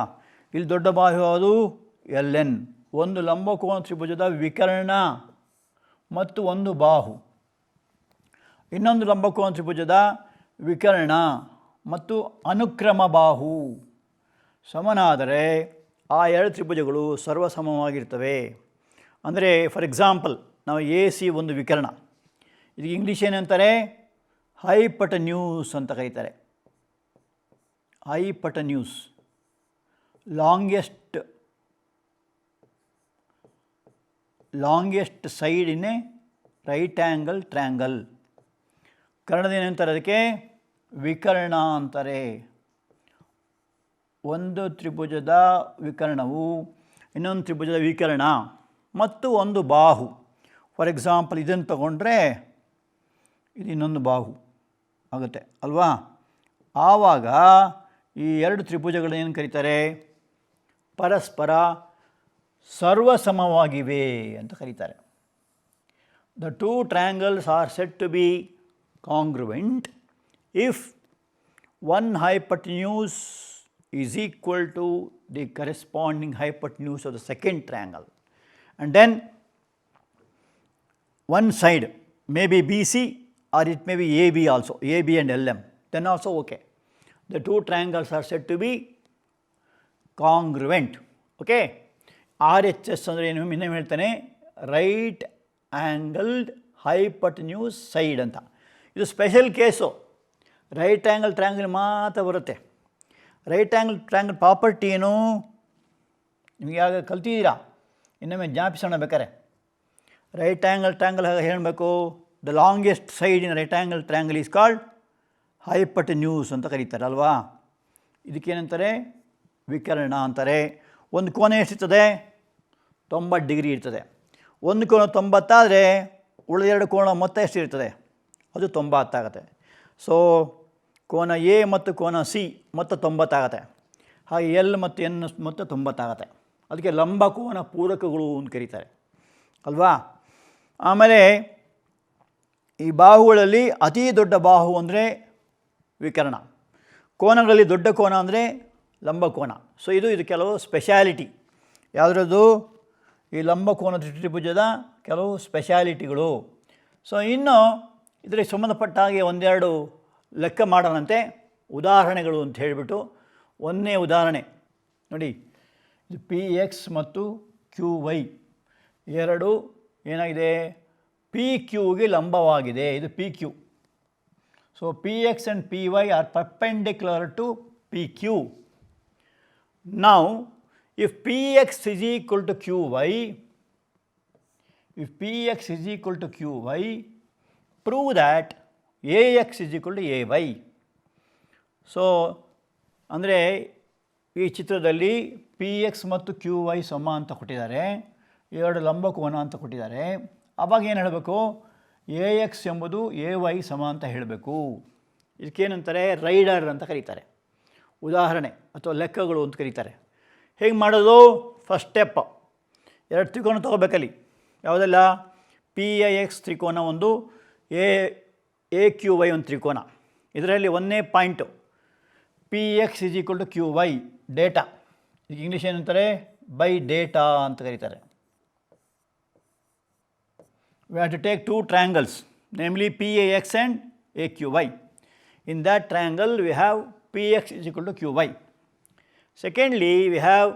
ಇಲ್ಲಿ ದೊಡ್ಡ ಬಾಹು ಯಾವುದು? LN. ಒಂದು ಲಂಬಕೋನ ತ್ರಿಭುಜದ ವಿಕರ್ಣ ಮತ್ತು ಒಂದು ಬಾಹು, ಇನ್ನೊಂದು ಲಂಬಕೋನ ತ್ರಿಭುಜದ ವಿಕರ್ಣ ಮತ್ತು ಅನುಕ್ರಮ ಬಾಹು ಸಮನಾದರೆ ಆ ಎರಡು ತ್ರಿಭುಜಗಳು ಸರ್ವಸಮವಾಗಿರ್ತವೆ. ಅಂದರೆ ಫಾರ್ ಎಕ್ಸಾಂಪಲ್, ನಾವು AC ಒಂದು ವಿಕರ್ಣ, ಇದಕ್ಕೆ ಇಂಗ್ಲೀಷ್ ಏನಂತಾರೆ? ಹೈಪಟನ್ಯೂಸ್ ಅಂತ ಕರೀತಾರೆ. Hypotenuse, longest side in a right angle triangle. ಕನ್ನಡದೇನಂತಾರೆ ಅದಕ್ಕೆ? ವಿಕರ್ಣ ಅಂತಾರೆ. ಒಂದು ತ್ರಿಭುಜದ ವಿಕರ್ಣವು ಇನ್ನೊಂದು ತ್ರಿಭುಜದ ವಿಕರ್ಣ ಮತ್ತು ಒಂದು ಬಾಹು. ಫಾರ್ ಎಕ್ಸಾಂಪಲ್ ಇದನ್ನು ತಗೊಂಡ್ರೆ ಇದು ಇನ್ನೊಂದು ಬಾಹು ಆಗುತ್ತೆ ಅಲ್ವಾ? ಆವಾಗ ಈ ಎರಡು ತ್ರಿಭುಜಗಳನ್ನೇನು ಕರೀತಾರೆ? ಪರಸ್ಪರ ಸರ್ವಸಮವಾಗಿವೆ ಅಂತ ಕರೀತಾರೆ. The two triangles are said to be congruent if one hypotenuse is equal to the corresponding hypotenuse of the second triangle, and then one side may be BC or it may be AB also, AB and LM, then also okay. The two triangles are said to be congruent. Okay. RHS ಅಂದರೆ ಏನು? ಇನ್ನೇನು ಹೇಳ್ತಾನೆ? Right angled ಹೈಪಟನ್ಯೂಸ್ side ಅಂತ. ಇದು special case. Right angle triangle ಮಾತ್ರ ಬರುತ್ತೆ. Right angle triangle property ಏನು? ನಿಮಗೆ ಯಾವಾಗ ಕಲ್ತಿದ್ದೀರಾ? ಇನ್ನೊಮ್ಮೆ ಜ್ಞಾಪಿಸೋಣ ಬೇಕಾರೆ. ರೈಟ್ ಆ್ಯಂಗಲ್ ಟ್ರ್ಯಾಂಗಲ್ ಹೇಳಬೇಕು, the longest side in right angle triangle is called hypotenuse ಅಂತ ಕರೀತಾರೆ ಅಲ್ವಾ? ಇದಕ್ಕೇನಂತಾರೆ? ವಿಕರ್ಣ ಅಂತಾರೆ. ಒಂದು ಕೋನ ಎಷ್ಟಿರ್ತದೆ? 90 ಡಿಗ್ರಿ ಇರ್ತದೆ. ಒಂದು ಕೋನ 90 ಆದರೆ ಉಳಿದೆರಡು ಕೋನ ಮೊತ್ತ ಎಷ್ಟಿರ್ತದೆ? ಅದು 90 ಆಗುತ್ತೆ. ಸೊ ಕೋನ ಎ ಮತ್ತು ಕೋನ ಸಿ ಮೊತ್ತ 90 ಆಗುತ್ತೆ. ಹಾಗೆ ಎಲ್ ಮತ್ತು ಎನ್ ಮೊತ್ತ 90 ಆಗುತ್ತೆ. ಅದಕ್ಕೆ ಲಂಬಕೋನ ಪೂರಕಗಳು ಅಂತ ಕರೀತಾರೆ ಅಲ್ವಾ? ಆಮೇಲೆ ಈ ಬಾಹುಗಳಲ್ಲಿ ಅತಿ ದೊಡ್ಡ ಬಾಹು ಅಂದರೆ ವಿಕರ್ಣ, ಕೋನಗಳಲ್ಲಿ ದೊಡ್ಡ ಕೋನ ಅಂದರೆ ಲಂಬಕೋನ. ಸೊ ಇದು ಕೆಲವು ಸ್ಪೆಷಾಲಿಟಿ. ಯಾವುದ್ರದ್ದು? ಈ ಲಂಬಕೋನ ತ್ರಿಭುಜದ ಕೆಲವು ಸ್ಪೆಷಾಲಿಟಿಗಳು. ಸೊ ಇನ್ನು ಇದಕ್ಕೆ ಸಂಬಂಧಪಟ್ಟ ಹಾಗೆ ಒಂದೆರಡು ಲೆಕ್ಕ ಮಾಡೋಣಂತೆ, ಉದಾಹರಣೆಗಳು ಅಂತ ಹೇಳಿಬಿಟ್ಟು. ಒಂದನೇ ಉದಾಹರಣೆ ನೋಡಿ, ಇದು PX ಮತ್ತು QY ಎರಡು ಏನಾಗಿದೆ? PQಗೆ ಲಂಬವಾಗಿದೆ. ಇದು PQ. So PX and PY are perpendicular to PQ. Now, if Px is equal to Qy, prove that Ax is equal to Ay. So ಅಂದರೆ ಈ ಚಿತ್ರದಲ್ಲಿ Px ಮತ್ತು Qy ಸಮ ಅಂತ ಕೊಟ್ಟಿದ್ದಾರೆ, ಎರಡು ಲಂಬಕೋನ ಅಂತ ಕೊಟ್ಟಿದ್ದಾರೆ. ಆವಾಗ ಏನು ಹೇಳಬೇಕು? Ax ಎಂಬುದು Ay ಸಮ ಅಂತ ಹೇಳಬೇಕು. ಇದಕ್ಕೇನಂತಾರೆ? ರೈಡರ್ ಅಂತ ಕರೀತಾರೆ. ಉದಾಹರಣೆ ಅಥವಾ ಲೆಕ್ಕಗಳು ಅಂತ ಕರೀತಾರೆ. ಹೇಗೆ ಮಾಡೋದು? ಫಸ್ಟ್ ಸ್ಟೆಪ್, ಎರಡು ತ್ರಿಕೋನ ತೊಗೋಬೇಕಲ್ಲಿ. ಯಾವುದೆಲ್ಲ? PIX ತ್ರಿಕೋನ ಒಂದು, AQY ಒಂದು ತ್ರಿಕೋನ. ಇದರಲ್ಲಿ ಒಂದನೇ point PX is equal to QY data. ಈಗ ಇಂಗ್ಲೀಷ್ ಏನಂತಾರೆ? ಬೈ ಡೇಟಾ ಅಂತ ಕರೀತಾರೆ. We have to take two triangles, namely PAX and AQY. In that triangle we have Px is equal to Qy. Secondly, we have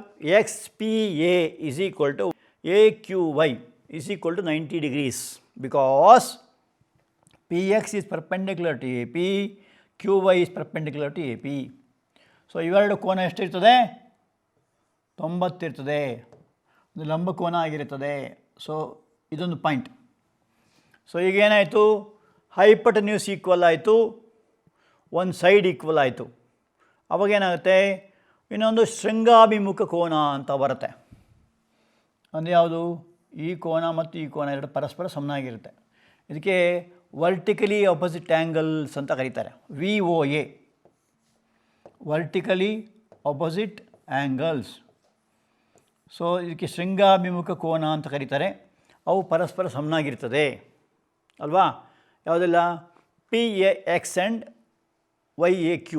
XPA is equal to AQY is equal to 90 degrees because Px is perpendicular to AP, Qy is perpendicular to AP. So ಇವೆರಡು ಕೋನ ಎಷ್ಟಿರ್ತದೆ? 90 ಇರ್ತದೆ. ಲಂಬಕೋನ ಆಗಿರುತ್ತದೆ. So ಇದೊಂದು point. So ಈಗೇನಾಯಿತು, ಹೈಪಟನ್ಯೂಸ್ equal ಆಯಿತು, ಒಂದು side equal ಆಯಿತು. ಅವಾಗೇನಾಗುತ್ತೆ, ಇನ್ನೊಂದು ಶೃಂಗಾಭಿಮುಖ ಕೋನ ಅಂತ ಬರುತ್ತೆ. ಅಂದರೆ ಯಾವುದು, ಈ ಕೋನ ಮತ್ತು ಈ ಕೋನ ಎರಡು ಪರಸ್ಪರ ಸಮನಾಗಿರುತ್ತೆ. ಇದಕ್ಕೆ ವರ್ಟಿಕಲಿ ಆಪೋಸಿಟ್ ಆ್ಯಂಗಲ್ಸ್ ಅಂತ ಕರೀತಾರೆ, VOA, vertically opposite angles. So ಇದಕ್ಕೆ ಶೃಂಗಾಭಿಮುಖ ಕೋನ ಅಂತ ಕರೀತಾರೆ. ಅವು ಪರಸ್ಪರ ಸಮನಾಗಿರ್ತದೆ ಅಲ್ವಾ. ಯಾವುದೆಲ್ಲ, PAX ಆ್ಯಂಡ್ YAQ.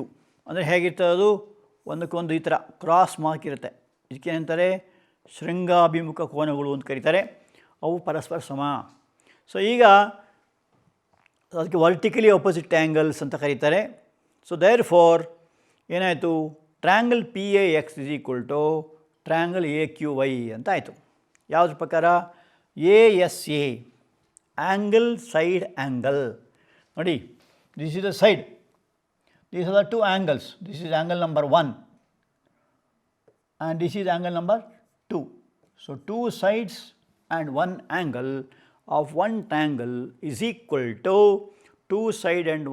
ಅಂದರೆ ಹೇಗಿರ್ತದೆ ಅದು, ಒಂದಕ್ಕೊಂದು ಈ ಥರ ಕ್ರಾಸ್ ಮಾರ್ಕ್ ಇರುತ್ತೆ. ಇದಕ್ಕೇನಂತಾರೆ, ಶೃಂಗಾಭಿಮುಖ ಕೋನಗಳು ಅಂತ ಕರೀತಾರೆ. ಅವು ಪರಸ್ಪರ ಸಮ. ಸೊ ಈಗ ಅದಕ್ಕೆ ವರ್ಟಿಕಲಿ ಆಪೋಸಿಟ್ ಆ್ಯಂಗಲ್ಸ್ ಅಂತ ಕರೀತಾರೆ. ಸೊ ದೇರ್ ಫಾರ್ ಏನಾಯಿತು, triangle PAX is equal to triangle AQY ಅಂತ ಆಯಿತು. ಯಾವುದ್ರ ಪ್ರಕಾರ, ASA, ಆ್ಯಂಗಲ್ ಸೈಡ್ ಆ್ಯಂಗಲ್. ನೋಡಿ, this is the side, these are the two angles. This is angle number 1 and this is angle number 2. So two sides and one angle of one triangle is equal to two side and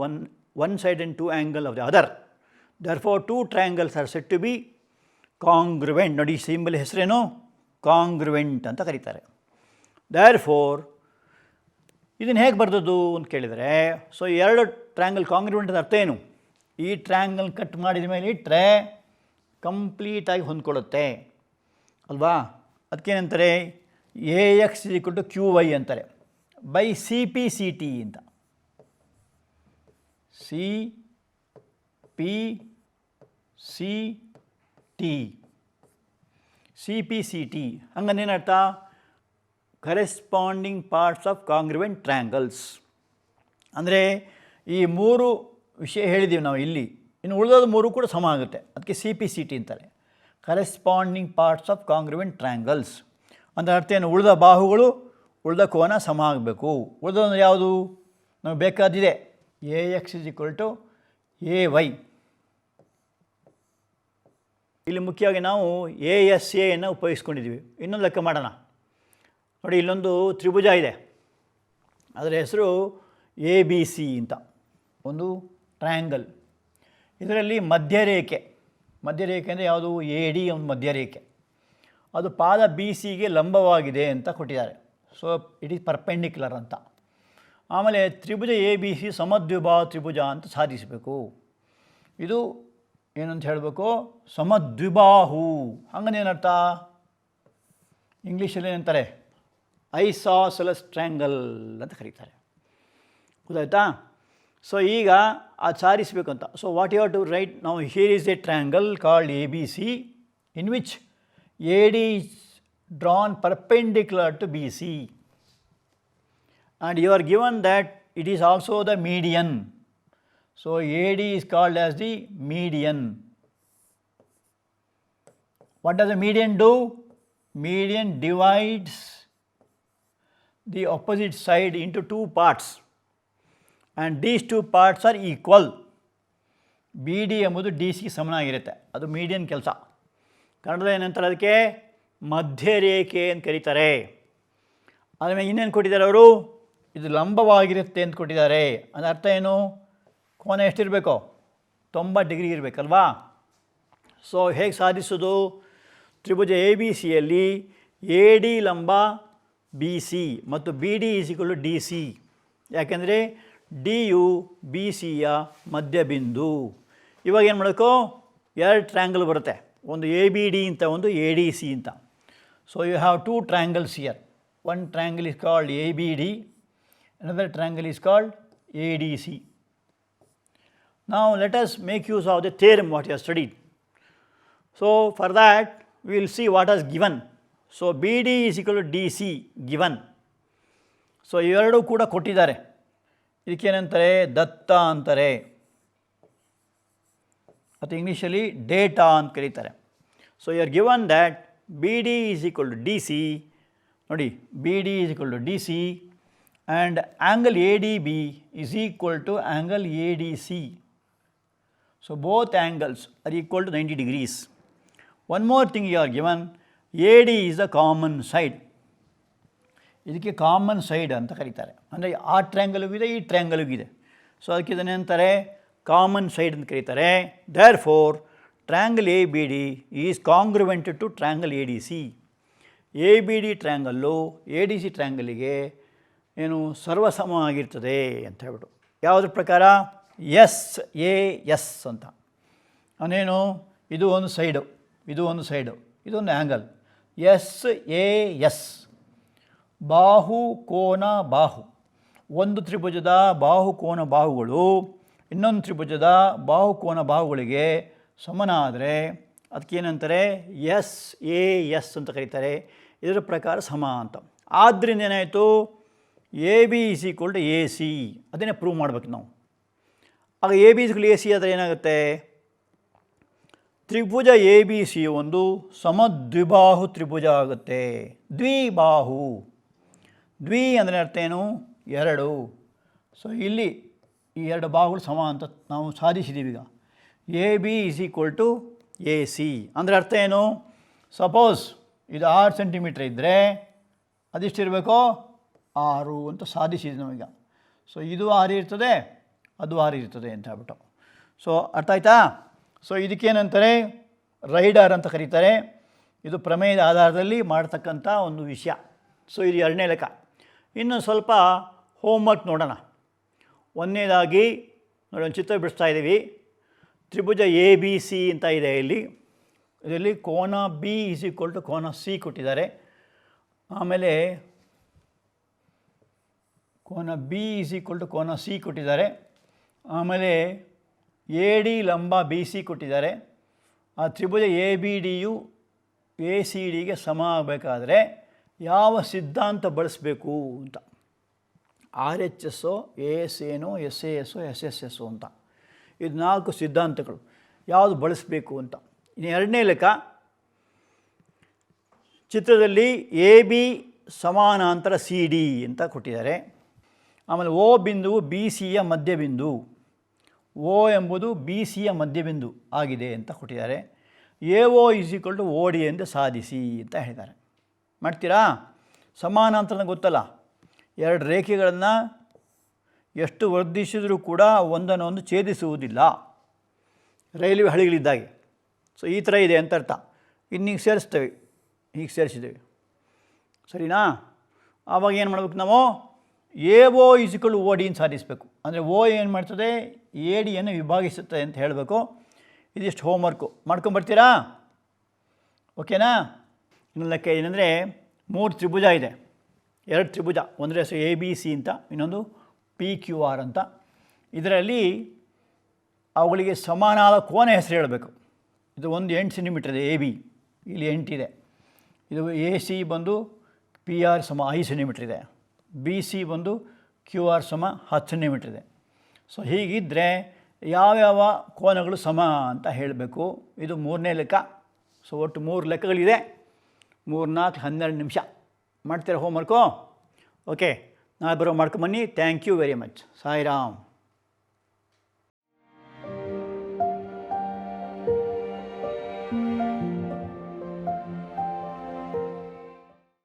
one side and two angle of the other. Therefore two triangles are said to be congruent. ನೋಡಿ symbol ಹೆಸರೇನು, ಕಾಂಗ್ರುವೆಂಟ್ ಅಂತ ಕರೀತಾರೆ. Therefore ಇದನ್ನು ಹೇಗೆ ಬರ್ದದ್ದು ಅಂತ ಕೇಳಿದರೆ, so ಎರಡು triangle ಕಾಂಗ್ರುವೆಂಟ್ ಅಂತ ಅರ್ಥ ಏನು, ಈ ಟ್ರ್ಯಾಂಗಲ್ ಕಟ್ ಮಾಡಿದ ಮೇಲೆ ಇಟ್ಟರೆ ಕಂಪ್ಲೀಟಾಗಿ ಹೊಂದ್ಕೊಳ್ಳುತ್ತೆ ಅಲ್ವಾ. ಅದಕ್ಕೇನಂತಾರೆ, AX = QY ಅಂತಾರೆ, ಬೈ CPCT ಅಂತ. CPCT ಹಂಗಂದೇನರ್ಥ, corresponding parts of congruent triangles. ಅಂದರೆ ಈ ಮೂರು ವಿಷಯ ಹೇಳಿದ್ದೀವಿ ನಾವು ಇಲ್ಲಿ, ಇನ್ನು ಉಳಿದೋದು ಮೂರು ಕೂಡ ಸಮ ಆಗುತ್ತೆ. ಅದಕ್ಕೆ CPCT ಅಂತಾರೆ, corresponding parts of congruent triangles. ಅಂದರೆ ಅರ್ಥ ಏನು, ಉಳಿದ ಬಾಹುಗಳು ಉಳಿದ ಕೋನ ಸಮ ಆಗಬೇಕು. ಉಳಿದೊಂದು ಯಾವುದು ನಮಗೆ ಬೇಕಾದಿದೆ, AX = AY. ಇಲ್ಲಿ ಮುಖ್ಯವಾಗಿ ನಾವು ASAಯನ್ನು ಉಪಯೋಗಿಸ್ಕೊಂಡಿದ್ದೀವಿ. ಇನ್ನೊಂದು ಲೆಕ್ಕ ಮಾಡೋಣ ನೋಡಿ. ಇಲ್ಲೊಂದು ತ್ರಿಭುಜ ಇದೆ, ಅದರ ಹೆಸರು ABC ಅಂತ, ಒಂದು ಟ್ರಯಾಂಗಲ್. ಇದರಲ್ಲಿ ಮಧ್ಯರೇಖೆ ಅಂದರೆ ಯಾವುದು, AD ಒಂದು ಮಧ್ಯರೇಖೆ, ಅದು ಪಾದ BCಗೆ ಲಂಬವಾಗಿದೆ ಅಂತ ಕೊಟ್ಟಿದ್ದಾರೆ. ಸೊ ಇಟ್ ಈಸ್ ಪರ್ಪೆಂಡಿಕ್ಯುಲರ್ ಅಂತ. ಆಮೇಲೆ ತ್ರಿಭುಜ ABC ಸಮದ್ವಿಬಾಹು ತ್ರಿಭುಜ ಅಂತ ಸಾಧಿಸಬೇಕು. ಇದು ಏನಂತ ಹೇಳಬೇಕು, ಸಮದ್ವಿಬಾಹು. ಹಂಗನೇನರ್ಥ, ಇಂಗ್ಲೀಷಲ್ಲಿ ಏನಂತಾರೆ, ಐಸಾಸೆಲಸ್ ಟ್ರ್ಯಾಂಗಲ್ ಅಂತ ಕರೀತಾರೆ. ಗೊತ್ತಾಯ್ತಾ. ಸೊ ಈಗ ಅದು ಸಾಧಿಸಬೇಕು ಅಂತ. So what you have to write ನಾವು, here is a triangle called ABC in which AD is drawn perpendicular to BC and you are given that it is also the median. So AD is called as the median. What does the median do? Median divides the opposite side into two parts and these two parts are equal. BD ಎಂಬುದು DC ಸಮನಾಗಿರುತ್ತೆ, ಅದು median ಕೆಲಸ. ಕನ್ನಡದ ಏನಂತಾರೆ, ಅದಕ್ಕೆ ಮಧ್ಯರೇಖೆ ಅಂತ ಕರೀತಾರೆ. ಆಮೇಲೆ ಇನ್ನೇನು ಕೊಟ್ಟಿದ್ದಾರೆ ಅವರು, ಇದು ಲಂಬವಾಗಿರುತ್ತೆ ಅಂತ ಕೊಟ್ಟಿದ್ದಾರೆ. ಅದರ ಅರ್ಥ ಏನು, ಕೋನ ಎಷ್ಟಿರಬೇಕು, 90 ಡಿಗ್ರಿ ಇರಬೇಕಲ್ವಾ. ಸೊ ಹೇಗೆ ಸಾಧಿಸೋದು, ತ್ರಿಭುಜ ABCಯಲ್ಲಿ AD ಲಂಬ BC ಮತ್ತು BD = DC. ಯಾಕೆಂದರೆ DU BCಯ ಮಧ್ಯಬಿಂದು. ಇವಾಗ ಏನು ಮಾಡಬೇಕು, ಎರಡು ಟ್ರ್ಯಾಂಗಲ್ ಬರುತ್ತೆ, ಒಂದು ABD ಅಂತ, ಒಂದು ADC ಅಂತ. So you have two triangles here. One triangle is called ABD, another triangle is called ADC. Now let us make use of the theorem what you have studied. So for that we will see what is given. So BD = DC given. So ಇವೆರಡೂ ಕೂಡ ಕೊಟ್ಟಿದ್ದಾರೆ. ಇದಕ್ಕೇನಂತಾರೆ, ದತ್ತ ಅಂತಾರೆ, ಅಥವಾ ಇಂಗ್ಲೀಷಲ್ಲಿ data ಅಂತ ಕರೀತಾರೆ. So you are given that BD = DC. ನೋಡಿ, BD = DC and angle ADB is equal to angle ADC. So both angles are equal to 90 degrees. One more thing you are given, A D is a common side. ಇದಕ್ಕೆ common side ಅಂತ ಕರೀತಾರೆ. ಅಂದರೆ ಆ ಟ್ರ್ಯಾಂಗಲ್ಗೂ ಇದೆ, ಈ ಟ್ರ್ಯಾಂಗಲ್ಗೂ ಇದೆ. So ಅದಕ್ಕೆ ಇದನ್ನೇಂತಾರೆ common side ಅಂತ ಕರೀತಾರೆ. Therefore triangle A B D is congruent to triangle A D C. A B D triangle A D C ಟ್ರ್ಯಾಂಗಲಿಗೆ ಏನು ಸರ್ವಸಮವಾಗಿರ್ತದೆ ಅಂತ ಹೇಳ್ಬಿಟ್ಟು. ಯಾವುದ್ರ ಪ್ರಕಾರ? ಎಸ್ ಎ ಎಸ್ ಅಂತ. ಅವನೇನು ಇದು ಒಂದು ಸೈಡು, ಇದು ಒಂದು ಸೈಡು, ಇದೊಂದು ಆ್ಯಂಗಲ್. S A S. ಬಾಹು ಕೋನ ಬಾಹು. ಒಂದು ತ್ರಿಭುಜದ ಬಾಹು ಕೋನ ಬಾಹುಗಳು ಇನ್ನೊಂದು ತ್ರಿಭುಜದ ಬಾಹು ಕೋನ ಬಾಹುಗಳಿಗೆ ಸಮನಾದರೆ ಅದಕ್ಕೇನಂತಾರೆ ಎಸ್ ಎ ಎಸ್ ಅಂತ ಕರೀತಾರೆ. ಇದರ ಪ್ರಕಾರ ಸಮ ಅಂತ. ಆದ್ದರಿಂದ ಏನಾಯಿತು? A B is equal to A C. ಅದನ್ನೇ ಪ್ರೂವ್ ಮಾಡ್ಬೇಕು ನಾವು. ಆಗ ಎ ಬಿ ಇಸ್ಗಳು ಎ ಸಿ ಆದರೆ ಏನಾಗುತ್ತೆ? ತ್ರಿಭುಜ ಎ ಬಿ ಸಿ ಒಂದು ಸಮದ್ವಿಬಾಹು ತ್ರಿಭುಜ ಆಗುತ್ತೆ. ದ್ವಿಬಾಹು. ದ್ವಿ ಅಂದರೆ ಅರ್ಥ ಏನು? ಎರಡು. ಸೊ ಇಲ್ಲಿ ಈ ಎರಡು ಬಾಹುಗಳು ಸಮ ಅಂತ ನಾವು ಸಾಧಿಸಿದ್ದೀವಿ. ಈಗ A B is equal to A C ಅಂದರೆ ಅರ್ಥ ಏನು? ಸಪೋಸ್ ಇದು 6 ಸೆಂಟಿಮೀಟ್ರ್ ಇದ್ದರೆ ಅದಿಷ್ಟಿರಬೇಕೋ 6 ಅಂತ ಸಾಧಿಸಿದ್ವಿ ನಾವೀಗ. ಸೊ ಇದು 6 ಇರ್ತದೆ, ಅದು 6 ಇರ್ತದೆ ಅಂತ ಹೇಳ್ಬಿಟ್ಟು. ಸೊ ಅರ್ಥ ಆಯ್ತಾ? ಸೊ ಇದಕ್ಕೇನಂತಾರೆ ರೈಡರ್ ಅಂತ ಕರೀತಾರೆ. ಇದು ಪ್ರಮೇಯದ ಆಧಾರದಲ್ಲಿ ಮಾಡ್ತಕ್ಕಂಥ ಒಂದು ವಿಷಯ. ಸೊ ಇದು 2ನೇ ಲೆಕ್ಕ. ಇನ್ನು ಸ್ವಲ್ಪ ಹೋಮ್ವರ್ಕ್ ನೋಡೋಣ. 1ನೇದಾಗಿ ನೋಡಿ, ಒಂದು ಚಿತ್ರ ಬಿಡಿಸ್ತಾ ಇದ್ದೀವಿ. ತ್ರಿಭುಜ ಎ ಬಿ ಸಿ ಅಂತ ಇದೆ ಇಲ್ಲಿ. ಇದರಲ್ಲಿ ಕೋನ ಬಿ ಈಸ್ ಈಕ್ವಲ್ ಟು ಕೋನ ಸಿ ಕೊಟ್ಟಿದ್ದಾರೆ. ಆಮೇಲೆ ಕೋನ ಬಿ ಈಸ್ ಈಕ್ವಲ್ ಟು ಕೋನ ಸಿ ಕೊಟ್ಟಿದ್ದಾರೆ. ಆಮೇಲೆ ಎ ಡಿ ಲಂಬ ಬಿ ಸಿ ಕೊಟ್ಟಿದ್ದಾರೆ. ಆ ತ್ರಿಭುಜ ಎ ಬಿ ಡಿಯು ಎ ಸಿ ಡಿಗೆ ಸಮ ಆಗಬೇಕಾದ್ರೆ ಯಾವ ಸಿದ್ಧಾಂತ ಬಳಸಬೇಕು ಅಂತ. R H S, A S ಏನೋ, S A S, S S S ಅಂತ. ಇದು 4 ಸಿದ್ಧಾಂತಗಳು ಯಾವುದು ಬಳಸಬೇಕು ಅಂತ. ಇನ್ನು 2ನೇ ಲೆಕ್ಕ. ಚಿತ್ರದಲ್ಲಿ ಎ ಬಿ ಸಮಾನಾಂತರ ಸಿ ಡಿ ಅಂತ ಕೊಟ್ಟಿದ್ದಾರೆ. ಆಮೇಲೆ ಓ ಬಿಂದುವು ಬಿ ಸಿಯ ಮಧ್ಯಬಿಂದು. ಓ ಎಂಬುದು ಬಿ ಸಿಯ ಮಧ್ಯಬಿಂದು ಆಗಿದೆ ಅಂತ ಕೊಟ್ಟಿದ್ದಾರೆ. A O is equal to O D ಎಂದು ಸಾಧಿಸಿ ಅಂತ ಹೇಳಿದ್ದಾರೆ. ಮಾಡ್ತೀರಾ? ಸಮಾನಾಂತರ ಗೊತ್ತಲ್ಲ, 2 ರೇಖೆಗಳನ್ನು ಎಷ್ಟು ವರ್ಧಿಸಿದರೂ ಕೂಡ ಒಂದನ್ನೊಂದು ಛೇದಿಸುವುದಿಲ್ಲ, ರೈಲ್ವೆ ಹಳಿಗಳಿದ್ದಾಗೆ. ಸೊ ಈ ಥರ ಇದೆ ಅಂತ ಅರ್ಥ. ಇನ್ನೀಗ ಸೇರಿಸ್ತೇವೆ, ಹೀಗೆ ಸೇರಿಸಿದ್ದೇವೆ, ಸರಿನಾ? ಆವಾಗ ಏನು ಮಾಡಬೇಕು ನಾವು? ಎ ಓ ಇಸ್ಗಳು ಓ ಡಿಯನ್ನು ಸಾಧಿಸಬೇಕು. ಅಂದರೆ ಓ ಏನು ಮಾಡ್ತದೆ? ಎ ಡಿಯನ್ನು ವಿಭಾಗಿಸುತ್ತದೆ ಅಂತ ಹೇಳಬೇಕು. ಇದಿಷ್ಟು ಹೋಮ್ವರ್ಕು ಮಾಡ್ಕೊಂಬರ್ತೀರಾ? ಓಕೆನಾ? ಇನ್ನೊಂದು ಲೆಕ್ಕ ಏನಂದರೆ 3 ತ್ರಿಭುಜ ಇದೆ, 2 ತ್ರಿಭುಜ. ಒಂದರ ಹೆಸರು ಎ ಬಿ ಸಿ ಅಂತ, ಇನ್ನೊಂದು ಪಿ ಕ್ಯೂ ಆರ್ ಅಂತ. ಇದರಲ್ಲಿ ಅವುಗಳಿಗೆ ಸಮಾನಾದ ಕೋನ ಹೆಸರು ಹೇಳಬೇಕು. ಇದು ಒಂದು 8 ಸೆಂಟಿಮೀಟ್ರ್ ಇದೆ ಎ ಬಿ, ಇಲ್ಲಿ 8 ಇದೆ. ಇದು ಎ ಸಿ ಬಂದು ಪಿ ಆರ್ ಸಮ 5 ಸೆಂಟಿಮೀಟ್ರ್ ಇದೆ. ಬಿ ಸಿ ಬಂದು ಕ್ಯೂ ಆರ್ ಸಮ 10 ಸೆಂಟಿಮೀಟ್ರ್ ಇದೆ. ಸೊ ಹೀಗಿದ್ದರೆ ಯಾವ್ಯಾವ ಕೋನಗಳು ಸಮ ಅಂತ ಹೇಳಬೇಕು. ಇದು 3ನೇ ಲೆಕ್ಕ. ಸೊ ಒಟ್ಟು 3 ಲೆಕ್ಕಗಳಿದೆ. 3, 4, 12 ನಿಮಿಷ. ಮಾಡ್ತೀರಾ ಹೋಮ್ವರ್ಕು? ಓಕೆ, ನಾಳೆ ಬರೋ ಮಾಡ್ಕೊಂಬನ್ನಿ. Thank you very much. Sairam.